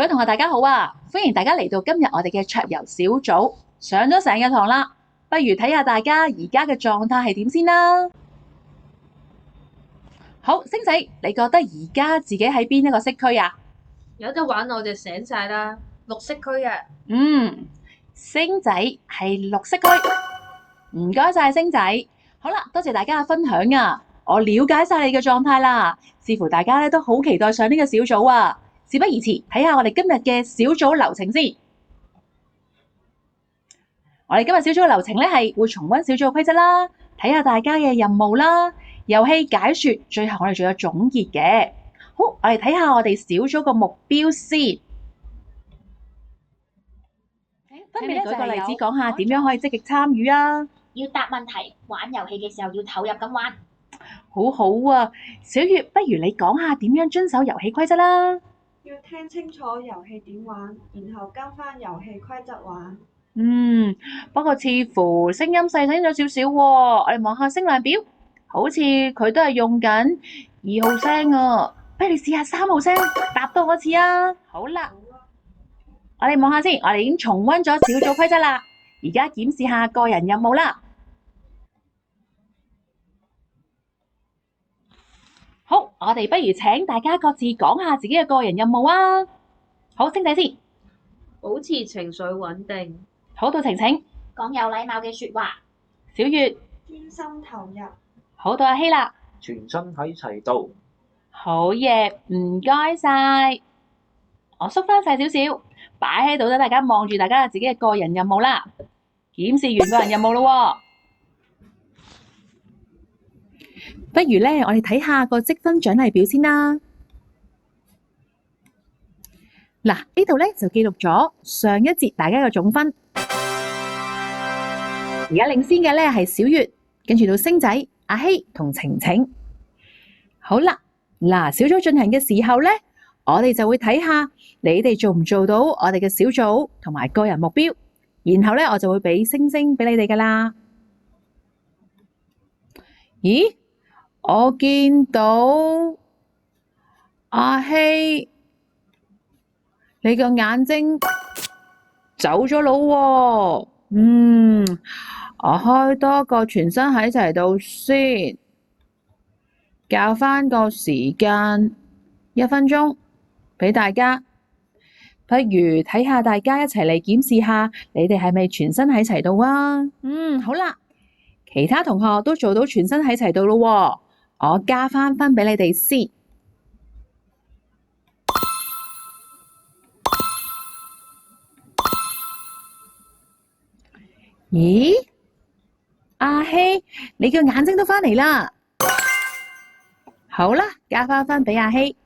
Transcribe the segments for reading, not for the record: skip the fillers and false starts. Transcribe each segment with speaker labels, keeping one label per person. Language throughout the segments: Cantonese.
Speaker 1: 位同學大家好啊，歡迎大家嚟到今日我哋嘅桌遊小組。上咗成日堂啦，不如睇下大家而家嘅狀態係點先啦。好，星仔，你覺得而家自己喺邊一個色區啊？
Speaker 2: 有得玩我就醒晒啦，綠色區啊。
Speaker 1: 星仔係綠色區，唔該晒星仔。好啦，多謝大家嘅分享啊，我了解晒你嘅狀態啦。似乎大家咧都好期待上呢個小組啊。事不宜遲，睇下我哋今日嘅小組流程先。我哋今日小組嘅流程咧係會重溫小組規則啦，睇下大家嘅任務啦，遊戲解說，最後我哋仲有總結嘅。好，我哋睇下我哋小組個目標先。分別舉個例子講下點樣可以積極參與啊。
Speaker 3: 要答問題，玩遊戲嘅時候要投入咁玩。
Speaker 1: 好好啊，小月，不如你講下點樣遵守遊戲規則啦。
Speaker 4: 要聽清楚遊戲點玩，然後跟翻遊戲規則玩。
Speaker 1: 不過似乎聲音細聲咗少少喎，我哋望下聲量表，好似佢都係用緊2號聲啊，不如你試下3號聲，答多我一次啊。好啦，我哋望下先，我哋已經重溫咗小組規則啦，而家檢視下個人任務啦。好，我哋不如請大家各自講下自己嘅個人任務啊。好，星仔先。
Speaker 2: 保持情緒穩定。
Speaker 1: 好，到晴晴。
Speaker 3: 講有禮貌嘅説話。
Speaker 1: 小月。
Speaker 4: 專心投入。
Speaker 1: 好，到阿希啦。
Speaker 5: 全身喺齊度。
Speaker 1: 好嘢，唔該晒。我縮翻細少少，擺喺度等大家望住大家自己嘅個人任務啦。檢視完個人任務咯喎。不如咧，我哋睇下個積分獎勵表先啦。嗱，呢度咧就記錄咗上一節大家嘅總分。而家領先嘅咧係小月，跟住到星仔、阿希同晴晴。好啦，嗱，小組進行嘅時候咧，我哋就會睇下你哋做唔做到我哋嘅小組同埋個人目標，然後咧我就會俾星星俾你哋噶啦。咦？我見到阿希，你個眼睛走咗佬喎。我開多個全身喺齊度先，校返個時間1分鐘俾大家。不如睇下大家一齊嚟檢視下，你哋係咪全身喺齊度啊？好啦，其他同學都做到全身喺齊度咯喎。我加返分俾你哋先。咦？阿希，你個眼睛都返嚟啦。好啦，加返分俾阿希。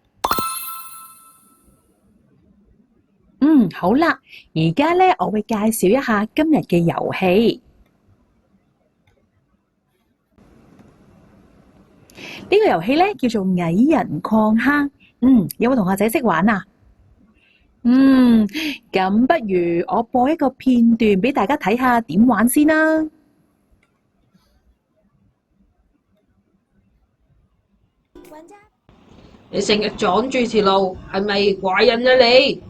Speaker 1: 好啦，而家咧我會介紹一下今日嘅遊戲。呢個遊戲咧叫做蟻人礦坑。有冇同學仔識玩啊？咁不如我播一個片段俾大家睇下點玩先啦。
Speaker 2: 你成日阻住條路，係咪壞人啊你？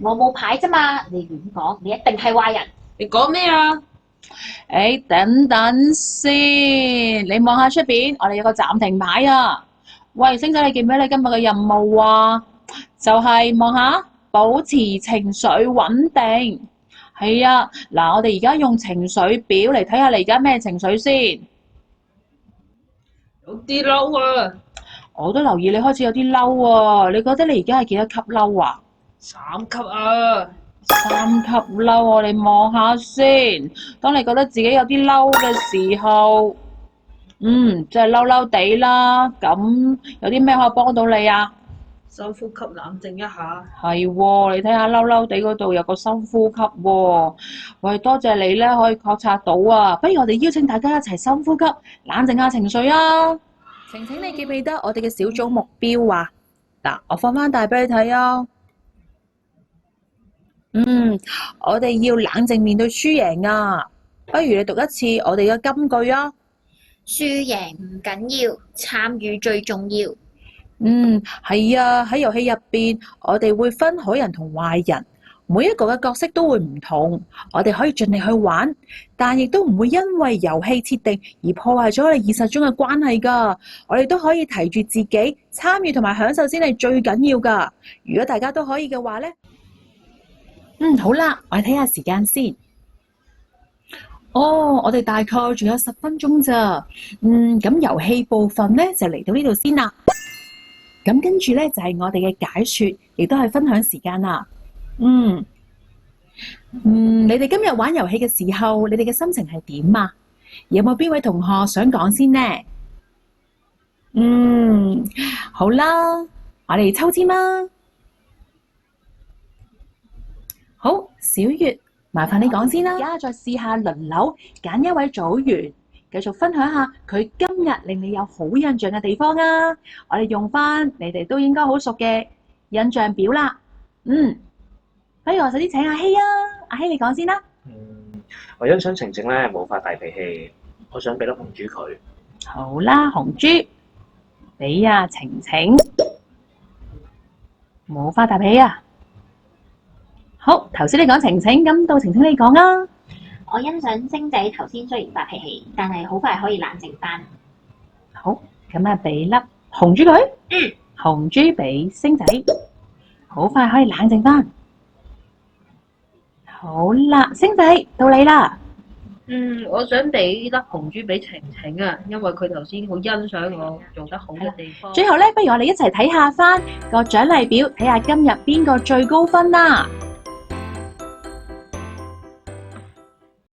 Speaker 3: 我冇牌啫嘛，你亂講，你一定係壞人。
Speaker 2: 你講咩啊？
Speaker 1: 等等先，你望下出邊，我哋有個暫停牌啊。喂，星仔，你記唔記得你今日嘅任務啊？就係望下，保持情緒穩定。係啊，嗱，我哋而家用情緒表嚟睇下你而家咩情緒先。
Speaker 2: 有啲嬲啊！
Speaker 1: 我都留意你開始有啲嬲啊，你覺得你而家係幾多級嬲啊
Speaker 2: ？3級啊
Speaker 1: ！3級嬲，我哋望下先。當你覺得自己有啲嬲嘅時候，即係嬲嬲地啦。咁有啲咩可以幫到你啊？
Speaker 2: 深呼吸，冷靜一下。
Speaker 1: 係喎，你睇下嬲嬲地嗰度有個深呼吸喎。喂，多謝你咧，可以覺察到啊。不如我哋邀請大家一齊深呼吸，冷靜下情緒啊。晴晴，你記唔記得我哋嘅小組目標啊？嗱，我放翻大俾你睇啊。我哋要冷靜面對輸贏啊。不如你讀一次我哋嘅金句啊。
Speaker 3: 輸贏唔緊要，參與最重要。
Speaker 1: 係啊，喺遊戲入邊，我哋會分好人同壞人，每一個嘅角色都會唔同，我哋可以盡力去玩，但亦都唔會因為遊戲設定而破壞咗我哋現實中嘅關係㗎。我哋都可以提住自己參與同埋享受先係最緊要㗎。如果大家都可以嘅話呢，好啦，我哋睇下時間先。我哋大概仲有10分鐘咋。咁遊戲部分呢就嚟到呢度先啦。咁跟住呢就係我哋嘅解說，亦都係分享時間啦。你哋今日玩遊戲嘅時候，你哋嘅心情係點啊？有冇邊位同學想講先呢？好啦，我哋抽籤啦。好，小月，麻煩你講先啦。而家再試下輪流揀一位組員，繼續分享下佢今日令你有好印象嘅地方啊！我哋用翻你哋都應該好熟嘅印象表啦。不如我首先請阿希啊，阿希你講先啦。
Speaker 5: 我欣賞晴晴咧冇發大脾氣，我想俾粒紅珠佢。
Speaker 1: 好啦，紅珠，俾啊晴晴，冇發大脾氣啊。好，頭先你講晴晴，咁到晴晴你講啊。
Speaker 3: 我欣賞星仔頭先雖然發脾氣，但係好快可以冷靜返。
Speaker 1: 好，咁啊俾粒紅珠佢。紅珠俾星仔，好快可以冷靜返。好啦，星仔到你啦。
Speaker 2: 我想俾粒紅珠俾晴晴啊，因為佢頭先好欣賞我做得好嘅地方。
Speaker 1: 最後呢，不如我哋一齊睇下返個獎勵表，睇下今日邊個最高分啦。